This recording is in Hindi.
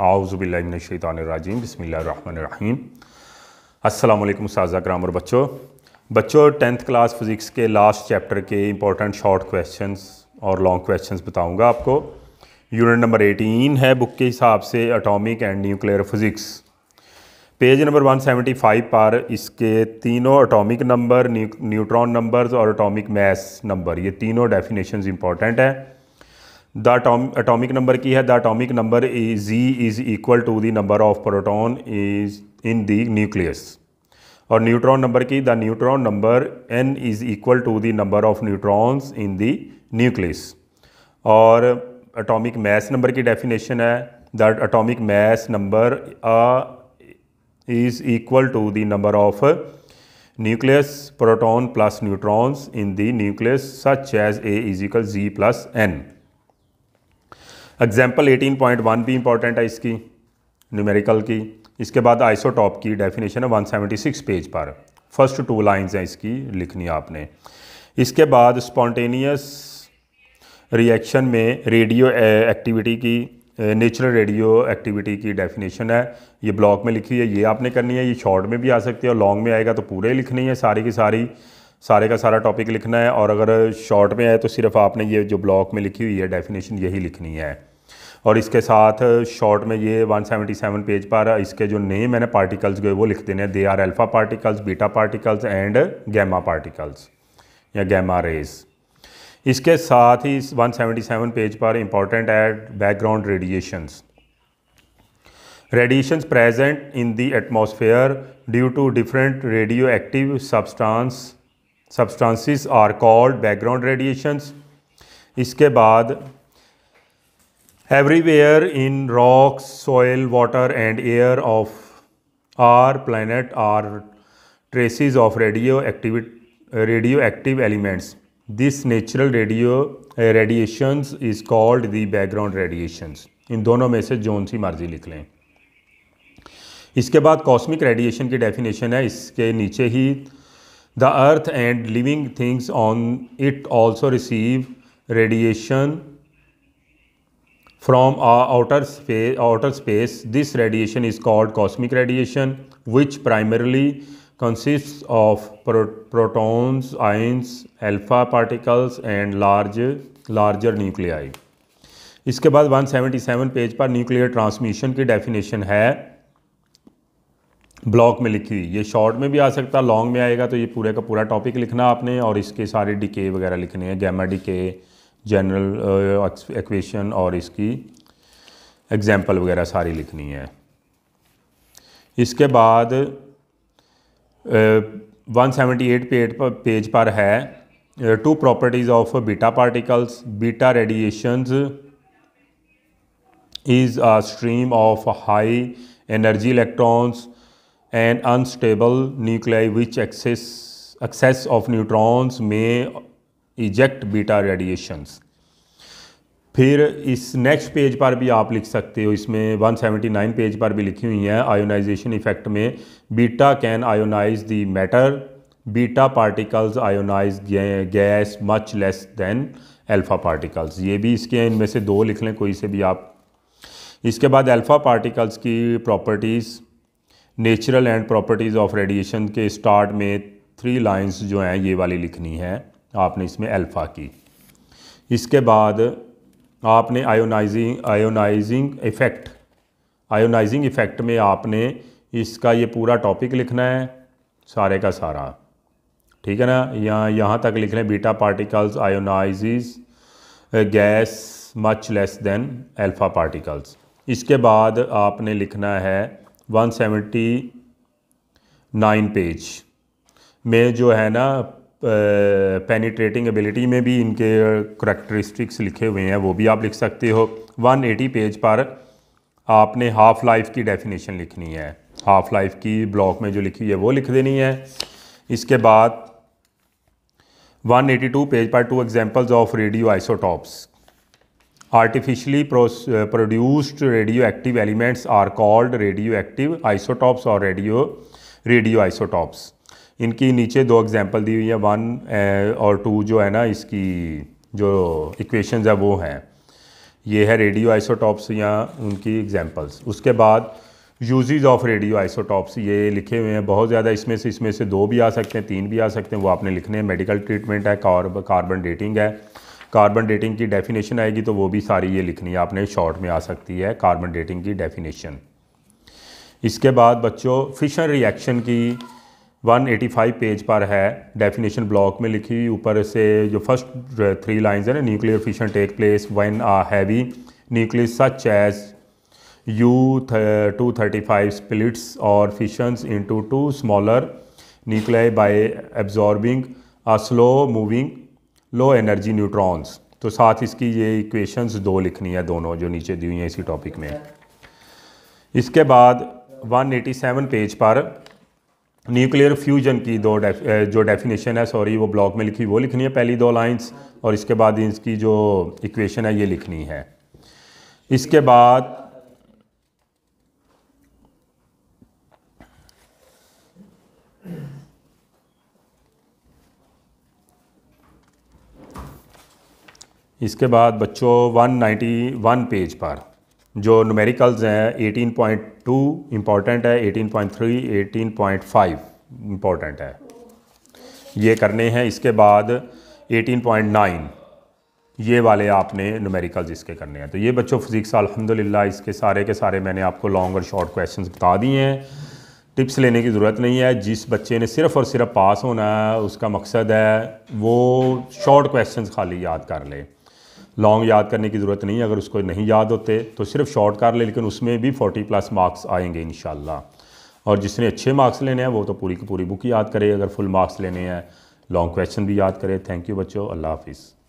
आऊज़ुबिल्लाहि मिनश्शैतानिर्रजीम बिस्मिल्लाहिर्रहमानिर्रहीम। अस्सलाम वालेकुम उस्ताज़ कराम और बच्चों 10th क्लास फ़िज़िक्स के लास्ट चैप्टर के इंपॉर्टेंट शॉर्ट क्वेश्चंस और लॉन्ग क्वेश्चंस बताऊंगा आपको। यूनिट नंबर 18 है बुक के हिसाब से atomic and nuclear physics. Page number 175 पर इसके तीनों एटॉमिक नंबर, न्यूट्रॉन नंबर्स और एटॉमिक मैस नंबर, ये तीनों डेफिनेशंस इंपॉर्टेंट है। द एटॉमिक नंबर की है, the atomic number Z is equal to the number of proton is in the nucleus. और न्यूट्रॉन नंबर की, the neutron number N is equal to the number of neutrons in the nucleus. और एटॉमिक मैस नंबर की डेफिनेशन है, the atomic mass number is equal to the number of nucleus proton plus neutrons in the nucleus such as A is equal Z plus N। Example 18.1 भी इंपॉर्टेंट है इसकी, न्यूमेरिकल की। इसके बाद आइसोटॉप की डेफिनेशन है 176 पेज पर। फर्स्ट 2 लाइंस हैं इसकी लिखनी आपने। इसके बाद स्पॉन्टेनियस रिएक्शन में रेडियो एक्टिविटी की, नेचुरल रेडियो एक्टिविटी की डेफिनेशन है, ये ब्लॉक में लिखी है, ये आपने करनी है। ये शॉर्ट में भी आ सकती है और लॉन्ग में आएगा तो पूरे लिखनी है, सारी की सारी, सारे का सारा टॉपिक लिखना है। और अगर शॉर्ट में आए तो सिर्फ आपने ये जो ब्लॉक में लिखी हुई है डेफिनेशन यही लिखनी है। और इसके साथ शॉर्ट में ये 177 पेज पर इसके जो नेम है ना पार्टिकल्स के, वो लिख देने, they are alpha particles, beta particles and gamma particles या गैमा रेज। इसके साथ ही 177 पेज पर इंपॉर्टेंट है background radiations. Radiations present in the atmosphere due to different radioactive substances are called background radiations. इसके बाद everywhere in rocks, soil, water and air of our planet are traces of radioactive elements. This natural radiations is called the background radiations. इन दोनों में से जोन सी मर्जी लिख लें। इसके बाद कॉस्मिक रेडिएशन की डेफिनेशन है इसके नीचे ही, the earth and living things on it also receive radiation from outer space. This radiation is called cosmic radiation, which primarily consists of protons, ions, alpha particles and larger nuclei. इसके बाद 177 पेज पर न्यूक्लियर ट्रांसमिशन की डेफिनेशन है, ब्लॉक में लिखी हुई। ये शॉर्ट में भी आ सकता है, लॉन्ग में आएगा तो ये पूरे का पूरा टॉपिक लिखना आपने। और इसके सारे डिके वगैरह लिखने हैं, गैमा डिके, जनरल इक्वेशन और इसकी एग्जाम्पल वगैरह सारी लिखनी है। इसके बाद 178 पेज पर है, 2 properties of beta particles. Beta radiations is a stream of high energy electrons and unstable nuclei which excess of neutrons में इजेक्ट बीटा रेडिएशंस। फिर इस नेक्स्ट पेज पर भी आप लिख सकते हो, इसमें 179 पेज पर भी लिखी हुई हैं, आयोनाइजेशन इफेक्ट में beta can ionise the matter, beta particles ionise gas much less than alpha particles. ये भी इसके इनमें से 2 लिख लें, कोई से भी आप। इसके बाद अल्फा पार्टिकल्स की properties, natural and properties of radiation के स्टार्ट में 3 लाइन्स जो हैं ये वाली लिखनी है आपने इसमें अल्फ़ा की। इसके बाद आपने आयोनाइजिंग इफ़ेक्ट में आपने इसका ये पूरा टॉपिक लिखना है, सारे का सारा, ठीक है ना। यहाँ तक लिख लें, beta particles ionises gas much less than alpha particles. इसके बाद आपने लिखना है 179 पेज में जो है ना पेनिट्रेटिंग एबिलिटी में भी इनके करैक्टरिस्टिक्स लिखे हुए हैं, वो भी आप लिख सकते हो। 180 पेज पर आपने हाफ़ लाइफ की डेफिनेशन लिखनी है, हाफ़ लाइफ की ब्लॉक में जो लिखी है वो लिख देनी है। इसके बाद 182 पेज पर 2 examples of radioisotopes. Artificially produced radioactive elements are called radioactive isotopes और रेडियो आइसोटॉप्स। इनकी नीचे 2 एग्जांपल दी हुई है, 1 और 2 जो है ना इसकी जो इक्वेशंस है वो हैं। ये है रेडियो आइसोटॉप्स या उनकी एग्जांपल्स। उसके बाद यूजेस ऑफ रेडियो आइसोटॉप्स ये लिखे हुए हैं बहुत ज़्यादा, इसमें से 2 भी आ सकते हैं, 3 भी आ सकते हैं, वो आपने लिखने हैं। मेडिकल ट्रीटमेंट है, कार्बन डेटिंग है, कार्बन डेटिंग की डेफिनेशन आएगी तो वो भी सारी ये लिखनी है आपने, शॉर्ट में आ सकती है कार्बन डेटिंग की डेफिनेशन। इसके बाद बच्चों फिशन रिएक्शन की 185 पेज पर है, डेफिनेशन ब्लॉक में लिखी हुई। ऊपर से जो फर्स्ट 3 लाइंस है ना, nuclear fission take place when a heavy nucleus such as U-235 splits or fissions into 2 smaller nuclei by absorbing a slow moving low energy neutrons। तो साथ इसकी ये इक्वेशंस 2 लिखनी है, दोनों जो नीचे दी हुई हैं इसी टॉपिक में। इसके बाद 187 पेज पर न्यूक्लियर फ्यूजन की जो डेफिनेशन है, सॉरी वो ब्लॉक में लिखी, वो लिखनी है पहली 2 लाइंस, और इसके बाद इसकी जो इक्वेशन है ये लिखनी है। इसके बाद बच्चों 191 पेज पर जो न्यूमेरिकल्स हैं 18.2 इम्पॉर्टेंट है, 18.3, 18.5 इम्पॉर्टेंट है, ये करने हैं। इसके बाद 18.9 ये वाले आपने न्यूमेरिकल्स इसके करने हैं। तो ये बच्चों फिज़िक्स अल्हम्दुलिल्लाह इसके सारे के सारे मैंने आपको लॉन्ग और शॉर्ट क्वेश्चंस बता दिए हैं। टिप्स लेने की ज़रूरत नहीं है। जिस बच्चे ने सिर्फ़ और सिर्फ पास होना है, उसका मकसद है वो शॉर्ट क्वेश्चंस खाली याद कर ले, लॉन्ग याद करने की ज़रूरत नहीं है। अगर उसको नहीं याद होते तो सिर्फ शॉर्ट कर ले, लेकिन उसमें भी 40+ मार्क्स आएंगे इंशाल्लाह। और जिसने अच्छे मार्क्स लेने हैं वो तो पूरी की पूरी बुक याद करे, अगर फुल मार्क्स लेने हैं लॉन्ग क्वेश्चन भी याद करे। थैंक यू बच्चों, अल्लाह हाफिज़।